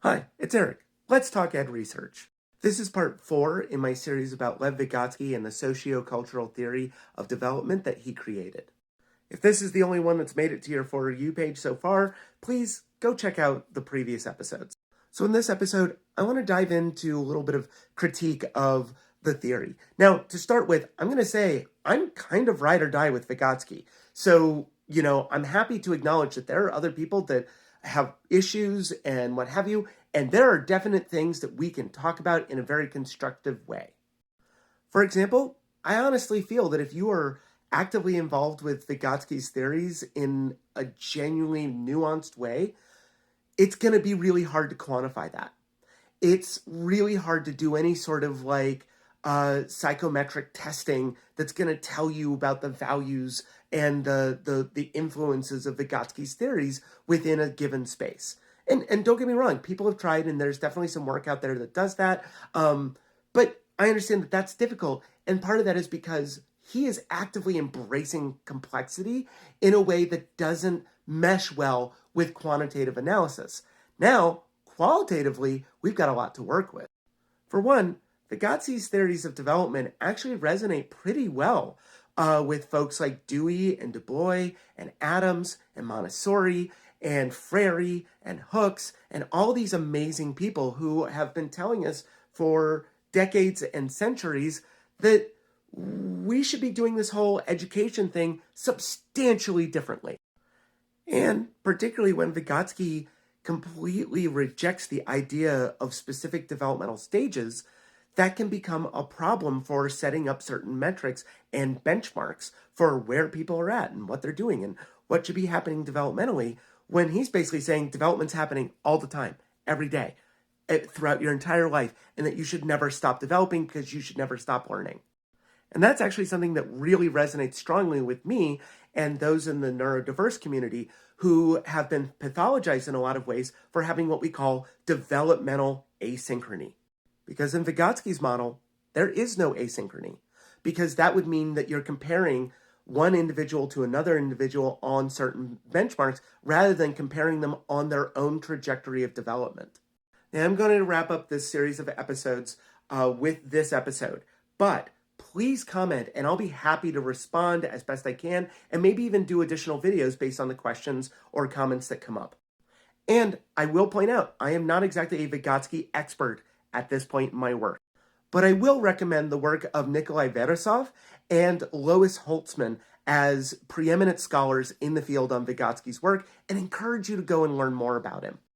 Hi, it's Eric. Let's talk ed research. This is part 4 in my series about Lev Vygotsky and the socio-cultural theory of development that he created. If this is the only one that's made it to your For You page so far, please go check out the previous episodes. So in this episode, I want to dive into a little bit of critique of the theory. Now, to start with, I'm going to say I'm kind of ride or die with Vygotsky. So, I'm happy to acknowledge that there are other people that have issues and what have you, and there are definite things that we can talk about in a very constructive way. For example, I honestly feel that if you are actively involved with Vygotsky's theories in a genuinely nuanced way, it's going to be really hard to quantify that. It's really hard to do any sort of psychometric testing that's going to tell you about the values and the influences of Vygotsky's theories within a given space. And don't get me wrong, people have tried, and there's definitely some work out there that does that. But I understand that that's difficult, and part of that is because he is actively embracing complexity in a way that doesn't mesh well with quantitative analysis. Now, qualitatively, we've got a lot to work with. For one, Vygotsky's theories of development actually resonate pretty well with folks like Dewey and Du Bois and Adams and Montessori and Freire and Hooks and all these amazing people who have been telling us for decades and centuries that we should be doing this whole education thing substantially differently. And particularly when Vygotsky completely rejects the idea of specific developmental stages, that can become a problem for setting up certain metrics and benchmarks for where people are at and what they're doing and what should be happening developmentally, when he's basically saying development's happening all the time, every day, throughout your entire life, and that you should never stop developing because you should never stop learning. And that's actually something that really resonates strongly with me and those in the neurodiverse community who have been pathologized in a lot of ways for having what we call developmental asynchrony. Because in Vygotsky's model, there is no asynchrony, because that would mean that you're comparing one individual to another individual on certain benchmarks rather than comparing them on their own trajectory of development. Now, I'm going to wrap up this series of episodes with this episode, but please comment and I'll be happy to respond as best I can and maybe even do additional videos based on the questions or comments that come up. And I will point out, I am not exactly a Vygotsky expert at this point in my work, but I will recommend the work of Nikolai Verasov and Lois Holtzman as preeminent scholars in the field on Vygotsky's work and encourage you to go and learn more about him.